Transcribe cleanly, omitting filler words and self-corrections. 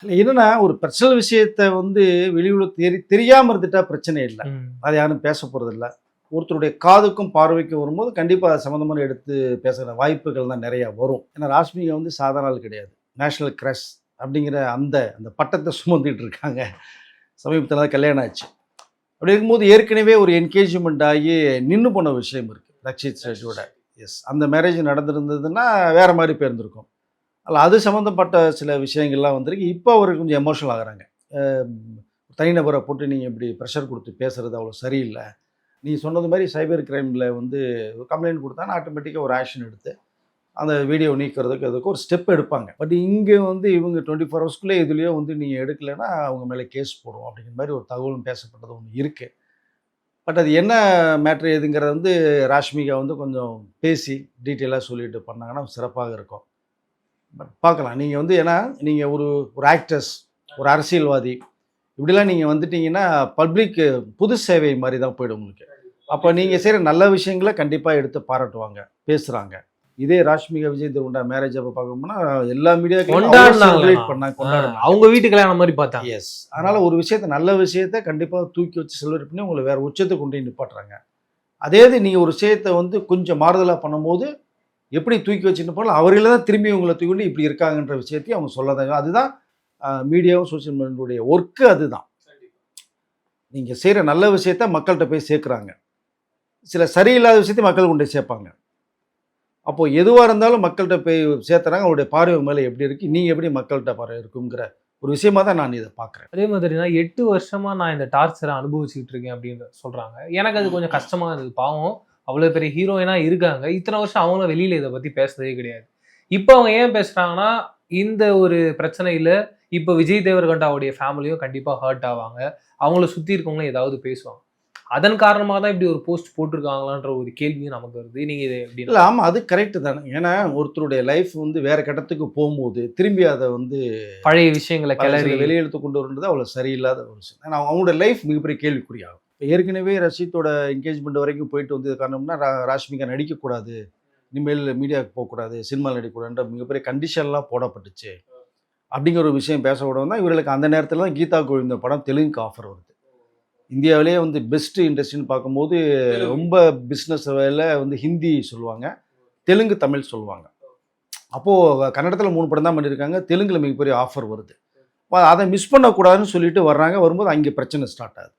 இல்ல என்னன்னா, ஒரு பர்சனல் விஷயத்த வந்து வெளியுலக தெரியாம இருந்துட்டா பிரச்சனை இல்ல. ம். அத யாரும் பேச போறதில்ல. ஒருத்தருடைய காதுக்கும், பார்வைக்கும் வரும்போது கண்டிப்பா அது சம்மந்தமான எடுத்து பேசுற வாய்ப்புகள் தான் நெறையா வரும். ஏன்னா ராஷ்மிகா வந்து சாதாரண ஆள் கிடையாது. நேஷனல் கிரஷ் அப்படிங்கிற அந்த அந்த பட்டத்த சுமந்துட்டு இருக்காங்க. சமீபத்தில தான் கல்யாணம் ஆச்சு. அப்படி இருக்கும்போது ஏற்கனவே ஒரு என்கேஜ்மெண்ட் ஆகி நின்னு போன விஷயம் இருக்கு. ரக்ஷித் ஷெட்டியோட. எஸ். அந்த மேரேஜ் நடந்திருந்ததுன்னா வேற மாரி போயிருந்திருக்கும். அல்ல அது சம்மந்தப்பட்ட சில விஷயங்கள்லாம் வந்திருக்கு. இப்போ அவரு கொஞ்சம் எமோஷனல் ஆகுறாங்க. அ தனிநபர போட்டு நீங்க இப்படி பிரஷர் குடுத்து பேசுறது அவ்வளோ சரியில்ல. நீ சொன்னது மாரி சைபர் கிரைம்ல வந்து கம்ப்ளைண்ட் குடுத்தாங்கன்னா, ஆட்டோமேட்டிக்கா ஒரு ஆக்ஷன் எடுத்து, அந்த வீடியோ நீக்குறதுக்கு அதுக்கு ஒரு ஸ்டெப் எடுப்பாங்க. பட் இங்க வந்து இவங்க 24 ஹவர்ஸ்க்குள்ள எதுலயோ வந்து நீங்க எடுக்கலன்னா, அவங்க மேல கேஸ் போடுவோம் அப்படிங்கிற மாரி ஒரு தகவலும் பேசப்பட்டது ஒண்ணு இருக்கு. பட் அது என்ன மேட்டர் ஏதுங்கிறத வந்து ராஷ்மிகா வந்து கொஞ்சம் பேசி டீட்டெயிலா சொல்லிட்டு பண்ணாங்கன்னா சிறப்பாக இருக்கும். பட் பார்க்கலாம். நீங்க வந்து ஏன்னா, நீங்க ஒரு ஒரு ஆக்டர்ஸ், ஒரு அரசியல்வாதி இப்படிலாம் நீங்க வந்துட்டீங்கன்னா, பப்ளிக் பொது சேவை மாரி தான் போயிடும் உங்களுக்கு. அப்ப நீங்க செய்ற நல்ல விஷயங்கள கண்டிப்பா எடுத்து பாராட்டுவாங்க, பேசுறாங்க. இதே ராஷ்மிகா விஜய் தேவரகொண்டா மேரேஜ் அப்ப பார்க்க போனா, எல்லா மீடியாக்களையும் அவ்ளோ கொண்டாடுனாங்களேண்ணா. செலிப்ரேட் பண்ணாங்க, கொண்டாடுனாங்க. அவங்க வீட்டு கல்யாணம் மாரி பார்த்தாங்க. எஸ். அதனால ஒரு விஷயத்த நல்ல விஷயத்த கண்டிப்பா தூக்கி வச்சு செலிப்ரேட் பண்ணி உங்கள வேற உச்சத்துக்கு கொண்டு போய் நிப்பாட்டுறாங்க. அதே இது நீங்க ஒரு விஷயத்த வந்து கொஞ்சம் மாறுதலா பண்ணும்போது, எப்படி தூக்கி வச்சு நிப்பாங்களோ, அவர்களே தான் திரும்பி உங்கள தூக்கி கொண்டு இப்படி இருக்காங்கன்ற விஷயத்தையும் அவங்க சொல்ல தான் அதுதான் மீடியாவும், சோசியல் மீடியாவுடைய ஒர்க்கு அதுதான். நீங்க செய்ற நல்ல விஷயத்த மக்கள்ட்ட போய் சேர்க்குறாங்க. சில சரியில்லாத விஷயத்த மக்கள் கொண்டு போய் சேர்ப்பாங்க. அப்போ எதுவா இருந்தாலும் மக்கள்ட்ட போய் சேர்த்துறாங்க. அவருடைய பார்வை உங்க மேல எப்படி இருக்கு? நீங்க எப்படி மக்கள்ட்ட பார்வை இருக்குங்கிற ஒரு விஷயமா தான் நான் இத பார்க்குறேன். அதே மாதிரினா 8 வருஷமா நான் இந்த டார்ச்சர அனுபவிச்சுட்டு இருக்கேன் அப்படின்னு சொல்றாங்க. எனக்கு அது கொஞ்சம் கஷ்டமா இருந்தது. பாவம் அவ்வளோ பெரிய ஹீரோயினா இருக்காங்க. இத்தன வருஷம் அவங்களும் வெளியில இத பத்தி பேசுனதே கிடையாது. இப்ப அவங்க ஏன் பேசுறாங்கன்னா, இந்த ஒரு பிரச்சனையில இப்ப விஜய் தேவரகொண்டாவுடைய ஃபேமிலியும் கண்டிப்பா ஹர்ட் ஆவாங்க. அவங்கள சுத்தி இருக்கவங்களும் ஏதாவது பேசுவாங்க. அதன் காரணமா தான் இப்படி ஒரு போஸ்ட் போட்டுருக்காங்களான்ற ஒரு கேள்வியும் நமக்கு வருது. நீங்க இத எப்படி இல்ல ஆமா அது கரெக்ட் தானே. ஏன்னா ஒருத்தருடைய லைஃப் வந்து வேற கட்டத்துக்கு போம்போது, திரும்பி அத வந்து பழைய விஷயங்கள சில கிளறி வெளியிழுத்து கொண்டு வரன்றது அவ்வளோ சரியில்லாத ஒரு விஷயம். ஏன்னா அவங்களோட லைஃப் மிகப்பெரிய கேள்விக்குறியாகும். இப்ப ஏற்கனவே ரஷீத்தோட என்கேஜ்மெண்ட் வரைக்கும் போயிட்டு வந்தது காரணம்னா, ராஷ்மிகா நடிக்கக்கூடாது. இனிமேல் மீடியாவுக்கு போக்கூடாது. சினிமால நடிக்கக்கூடாதுன்ற மிகப்பெரிய கண்டிஷன்லாம் போடப்பட்டுச்சு. அப்படிங்கிற ஒரு விஷயம் பேசக்கூடாது தான் இவர்களுக்கு அந்த நேரத்தில தான் கீதா கோவிந்த படம் தெலுங்குக்கு ஆஃபர் வருது. இந்தியாவிலேயே வந்து பெஸ்ட் இண்டஸ்ட்ரின்னு பார்க்கும்போது ரொம்ப பிசினஸ் வேல வந்து ஹிந்தி சொல்லுவாங்க. தெலுங்கு, தமிழ் சொல்லுவாங்க. அப்போ கன்னடத்தில 3 படம் தான் பண்ணியிருக்காங்க. தெலுங்குல மிகப்பெரிய ஆஃபர் வருது. அத மிஸ் பண்ணக்கூடாதுன்னு சொல்லிட்டு வர்றாங்க. வரும்போது அங்கே பிரச்சனை ஸ்டார்ட் ஆகுது.